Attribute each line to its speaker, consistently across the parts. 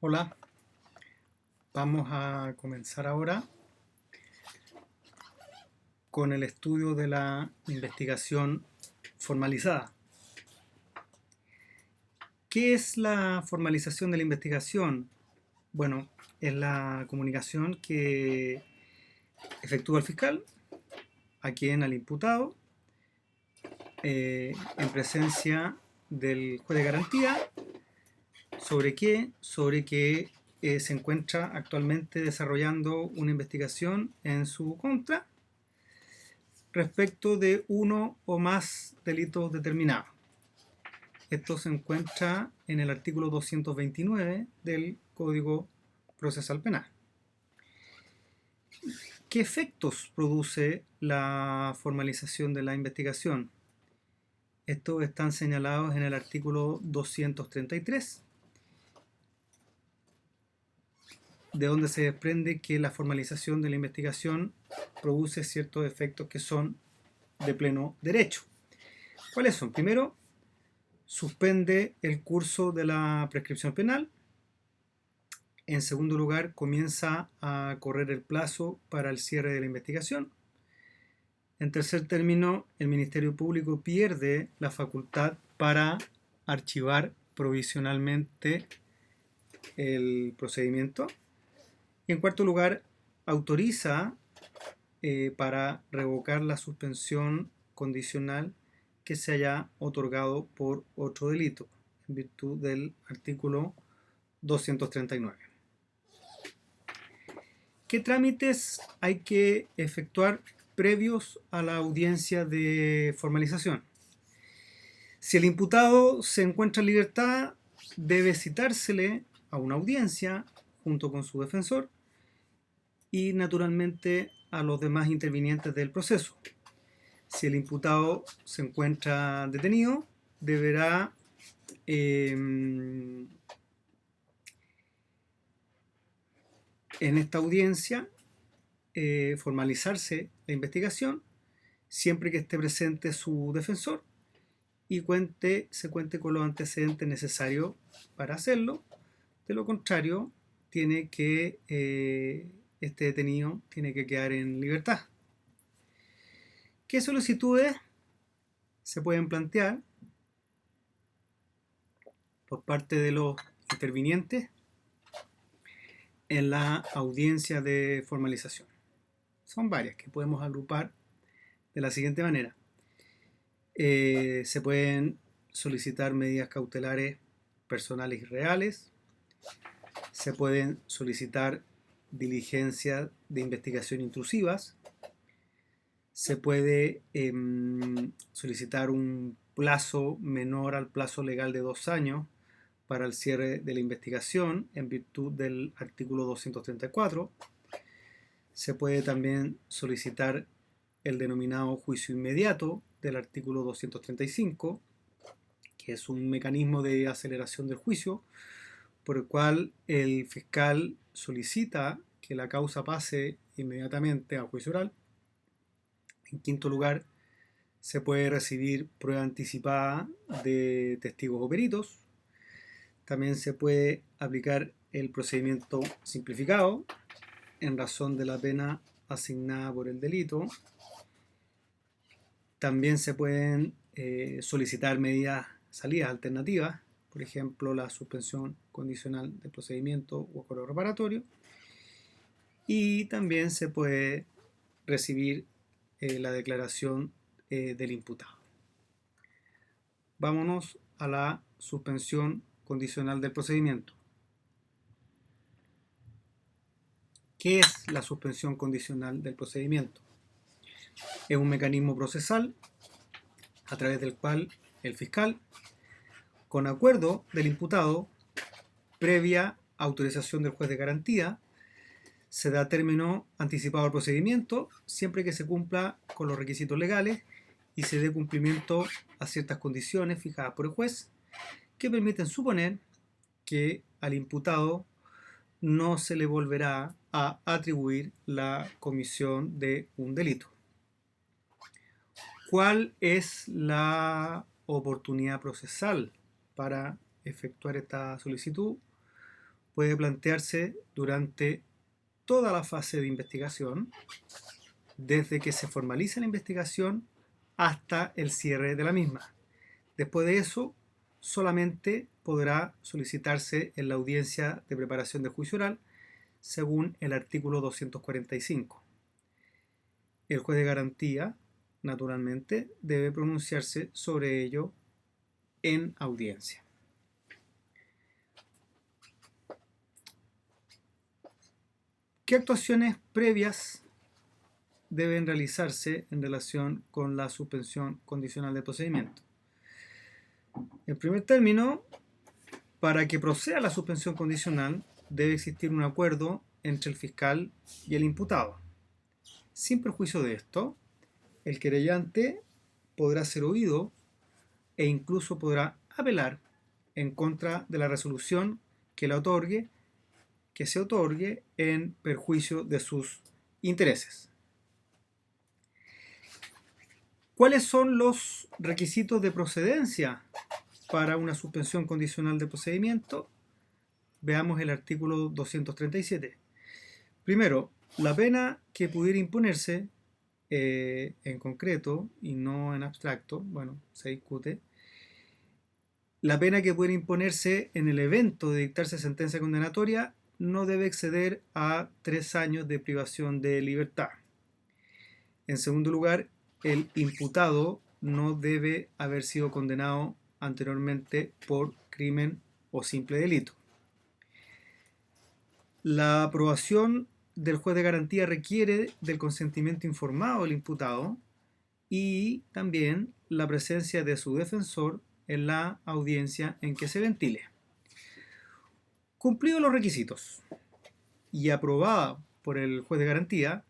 Speaker 1: Hola, vamos a comenzar ahora con el estudio de la investigación formalizada. ¿Qué es la formalización de la investigación? Bueno, es la comunicación que efectúa el fiscal a quien al imputado en presencia del juez de garantía sobre qué, se encuentra actualmente desarrollando una investigación en su contra respecto de uno o más delitos determinados. Esto se encuentra en el artículo 229 del Código Procesal Penal. ¿Qué efectos produce la formalización de la investigación? Estos están señalados en el artículo 233, de donde se desprende que la formalización de la investigación produce ciertos efectos que son de pleno derecho. ¿Cuáles son? Primero, suspende el curso de la prescripción penal. En segundo lugar, comienza a correr el plazo para el cierre de la investigación. En tercer término, el Ministerio Público pierde la facultad para archivar provisionalmente el procedimiento. Y en cuarto lugar, autoriza para revocar la suspensión condicional que se haya otorgado por otro delito, en virtud del artículo 239. ¿Qué trámites hay que efectuar previos a la audiencia de formalización? Si el imputado se encuentra en libertad, debe citársele a una audiencia junto con su defensor y naturalmente a los demás intervinientes del proceso. Si el imputado se encuentra detenido, deberá en esta audiencia formalizarse la investigación siempre que esté presente su defensor y se cuente con los antecedentes necesarios para hacerlo. De lo contrario, este detenido tiene que quedar en libertad. ¿Qué solicitudes se pueden plantear por parte de los intervinientes en la audiencia de formalización? Son varias que podemos agrupar de la siguiente manera. Se pueden solicitar medidas cautelares personales y reales. Se pueden solicitar diligencias de investigación intrusivas. Se puede solicitar un plazo menor al plazo legal de 2 años para el cierre de la investigación en virtud del artículo 234. Se puede también solicitar el denominado juicio inmediato del artículo 235, que es un mecanismo de aceleración del juicio por el cual el fiscal solicita que la causa pase inmediatamente a juicio oral. En quinto lugar, se puede recibir prueba anticipada de testigos o peritos. También se puede aplicar el procedimiento simplificado en razón de la pena asignada por el delito. También se pueden solicitar salidas alternativas, por ejemplo, la suspensión condicional del procedimiento o acuerdo reparatorio. Y también se puede recibir la declaración del imputado. Vámonos a la suspensión condicional del procedimiento. ¿Qué es la suspensión condicional del procedimiento? Es un mecanismo procesal a través del cual el fiscal, con acuerdo del imputado, previa autorización del juez de garantía, se da término anticipado al procedimiento siempre que se cumpla con los requisitos legales y se dé cumplimiento a ciertas condiciones fijadas por el juez que permiten suponer que al imputado no se le volverá a atribuir la comisión de un delito. ¿Cuál es la oportunidad procesal para efectuar esta solicitud? puede plantearse durante toda la fase de investigación, desde que se formaliza la investigación hasta el cierre de la misma. Después de eso, solamente podrá solicitarse en la audiencia de preparación de juicio oral, según el artículo 245. El juez de garantía, naturalmente, debe pronunciarse sobre ello en audiencia. ¿Qué actuaciones previas deben realizarse en relación con la suspensión condicional del procedimiento? En primer término, para que proceda la suspensión condicional, debe existir un acuerdo entre el fiscal y el imputado. Sin perjuicio de esto, el querellante podrá ser oído e incluso podrá apelar en contra de la resolución que se otorgue en perjuicio de sus intereses. ¿Cuáles son los requisitos de procedencia para una suspensión condicional de procedimiento? Veamos el artículo 237. Primero, la pena que pudiera imponerse en concreto y no en abstracto, bueno, se discute. La pena que pudiera imponerse en el evento de dictarse sentencia condenatoria no debe exceder a 3 años de privación de libertad. En segundo lugar, el imputado no debe haber sido condenado anteriormente por crimen o simple delito. La aprobación del juez de garantía requiere del consentimiento informado del imputado y también la presencia de su defensor en la audiencia en que se ventile. Cumplidos los requisitos y aprobada por el juez de garantía,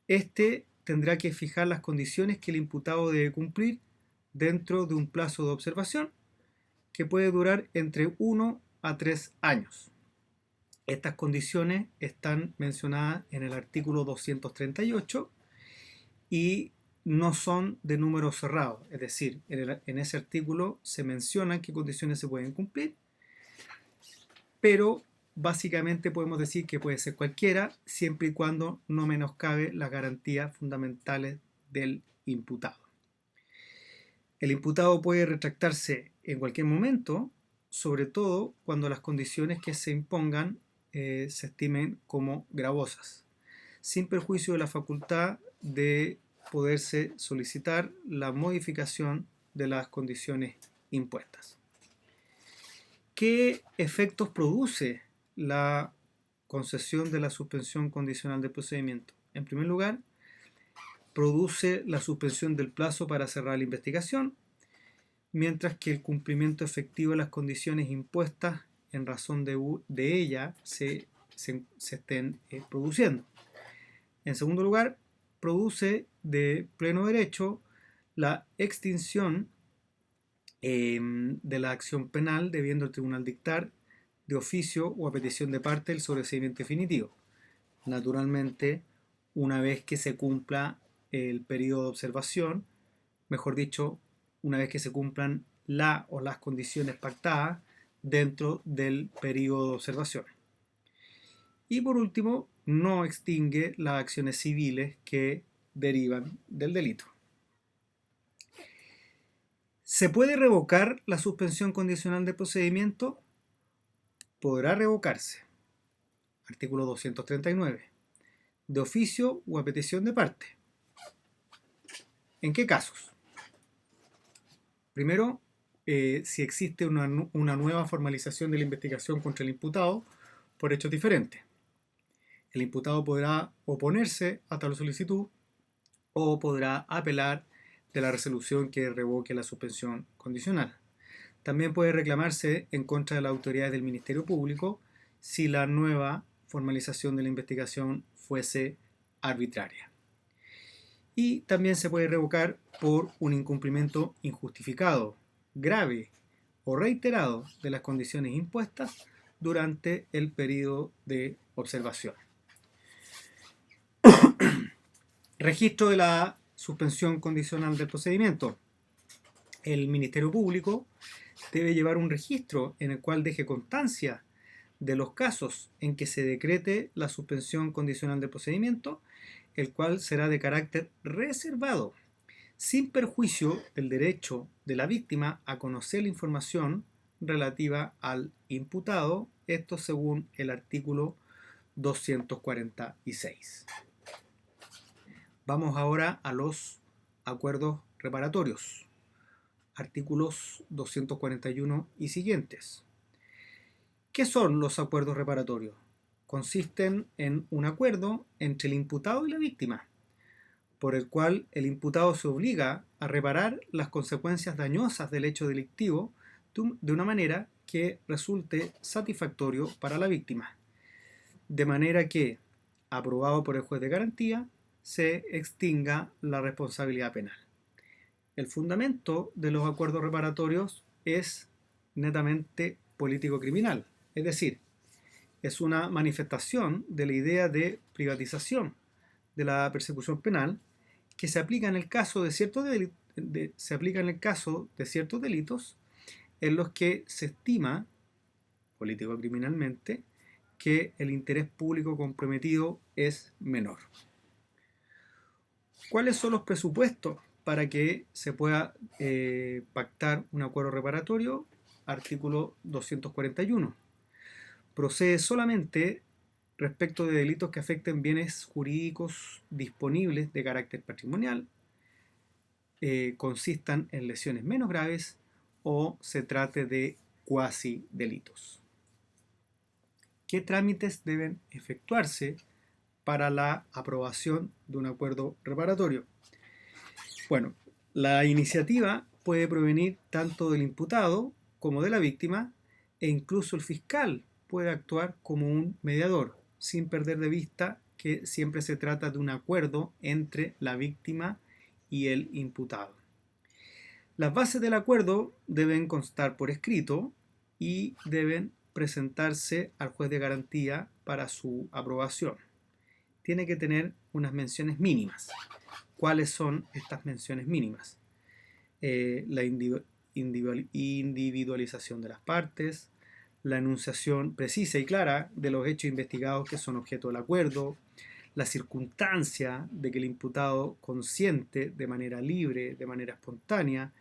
Speaker 1: éste tendrá que fijar las condiciones que el imputado debe cumplir dentro de un plazo de observación que puede durar entre 1 a 3 años. Estas condiciones están mencionadas en el artículo 238 y no son de número cerrado, es decir, en ese artículo se mencionan qué condiciones se pueden cumplir, pero básicamente podemos decir que puede ser cualquiera, siempre y cuando no menoscabe las garantías fundamentales del imputado. El imputado puede retractarse en cualquier momento, sobre todo cuando las condiciones que se impongan se estimen como gravosas, sin perjuicio de la facultad de poderse solicitar la modificación de las condiciones impuestas. ¿Qué efectos produce la concesión de la suspensión condicional del procedimiento? En primer lugar, produce la suspensión del plazo para cerrar la investigación, mientras que el cumplimiento efectivo de las condiciones impuestas en razón de ella se estén produciendo. En segundo lugar, produce de pleno derecho la extinción de la acción penal, debiendo el tribunal dictar de oficio o a petición de parte el sobreseimiento definitivo. Naturalmente, una vez que se cumpla el periodo de observación, mejor dicho, una vez que se cumplan la o las condiciones pactadas dentro del periodo de observación. Y por último, no extingue las acciones civiles que derivan del delito. ¿Se puede revocar la suspensión condicional del procedimiento? Podrá revocarse. Artículo 239. De oficio o a petición de parte. ¿En qué casos? Primero, si existe una nueva formalización de la investigación contra el imputado por hechos diferentes. El imputado podrá oponerse a tal solicitud o podrá apelar de la resolución que revoque la suspensión condicional. También puede reclamarse en contra de las autoridades del Ministerio Público si la nueva formalización de la investigación fuese arbitraria. Y también se puede revocar por un incumplimiento injustificado, grave o reiterado de las condiciones impuestas durante el periodo de observación. Registro de la suspensión condicional del procedimiento. El Ministerio Público debe llevar un registro en el cual deje constancia de los casos en que se decrete la suspensión condicional del procedimiento, el cual será de carácter reservado, sin perjuicio del derecho de la víctima a conocer la información relativa al imputado, esto según el artículo 246. Vamos ahora a los acuerdos reparatorios, artículos 241 y siguientes. ¿Qué son los acuerdos reparatorios? Consisten en un acuerdo entre el imputado y la víctima, por el cual el imputado se obliga a reparar las consecuencias dañosas del hecho delictivo de una manera que resulte satisfactorio para la víctima, de manera que, aprobado por el juez de garantía, se extinga la responsabilidad penal. El fundamento de los acuerdos reparatorios es netamente político-criminal, es decir, es una manifestación de la idea de privatización de la persecución penal que se aplica en el caso de ciertos delitos en los que se estima, político-criminalmente, que el interés público comprometido es menor. ¿Cuáles son los presupuestos para que se pueda pactar un acuerdo reparatorio? Artículo 241. Procede solamente respecto de delitos que afecten bienes jurídicos disponibles de carácter patrimonial, consistan en lesiones menos graves o se trate de cuasi delitos. ¿Qué trámites deben efectuarse para la aprobación de un acuerdo reparatorio? Bueno, la iniciativa puede provenir tanto del imputado como de la víctima, e incluso el fiscal puede actuar como un mediador, sin perder de vista que siempre se trata de un acuerdo entre la víctima y el imputado. Las bases del acuerdo deben constar por escrito y deben presentarse al juez de garantía para su aprobación. Tiene que tener unas menciones mínimas. ¿Cuáles son estas menciones mínimas? La individualización de las partes, la enunciación precisa y clara de los hechos investigados que son objeto del acuerdo, la circunstancia de que el imputado consiente de manera libre, de manera espontánea,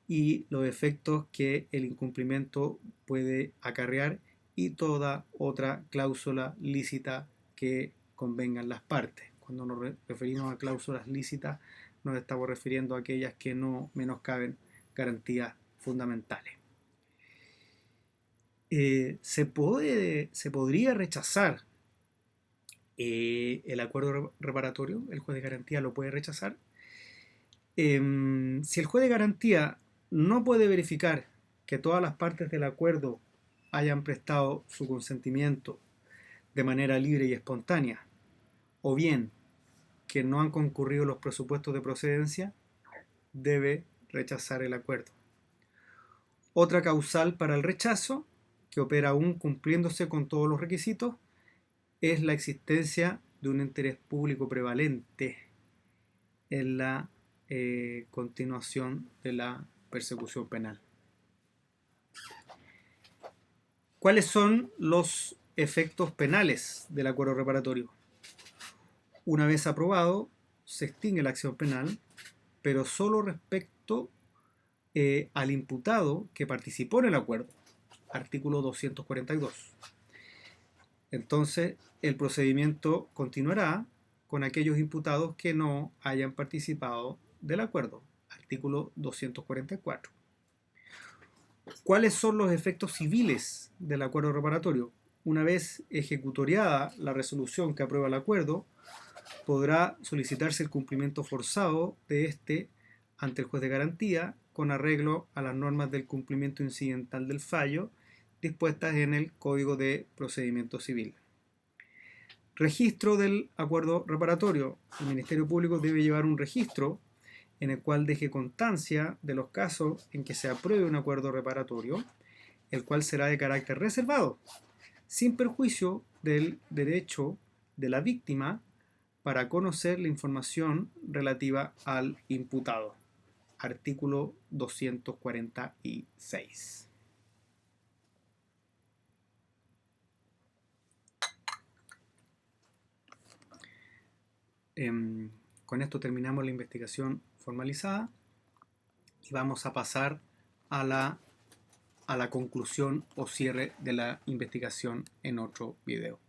Speaker 1: y los efectos que el incumplimiento puede acarrear y toda otra cláusula lícita que convengan las partes. Cuando nos referimos a cláusulas lícitas, nos estamos refiriendo a aquellas que no menoscaben garantías fundamentales. Se podría rechazar el acuerdo reparatorio, el juez de garantía lo puede rechazar. Si el juez de garantía no puede verificar que todas las partes del acuerdo hayan prestado su consentimiento de manera libre y espontánea, o bien que no han concurrido los presupuestos de procedencia, debe rechazar el acuerdo. Otra causal para el rechazo, que opera aún cumpliéndose con todos los requisitos, es la existencia de un interés público prevalente en la continuación de la persecución penal. ¿Cuáles son los efectos penales del acuerdo reparatorio? Una vez aprobado, se extingue la acción penal, pero solo respecto al imputado que participó en el acuerdo. Artículo 242. Entonces, el procedimiento continuará con aquellos imputados que no hayan participado del acuerdo. Artículo 244. ¿Cuáles son los efectos civiles del acuerdo reparatorio? Una vez ejecutoriada la resolución que aprueba el acuerdo, podrá solicitarse el cumplimiento forzado de este ante el juez de garantía con arreglo a las normas del cumplimiento incidental del fallo dispuestas en el Código de Procedimiento Civil. Registro del acuerdo reparatorio. El Ministerio Público debe llevar un registro en el cual deje constancia de los casos en que se apruebe un acuerdo reparatorio, el cual será de carácter reservado, sin perjuicio del derecho de la víctima para conocer la información relativa al imputado. Artículo 246. Con esto terminamos la investigación formalizada y vamos a pasar a la conclusión o cierre de la investigación en otro video.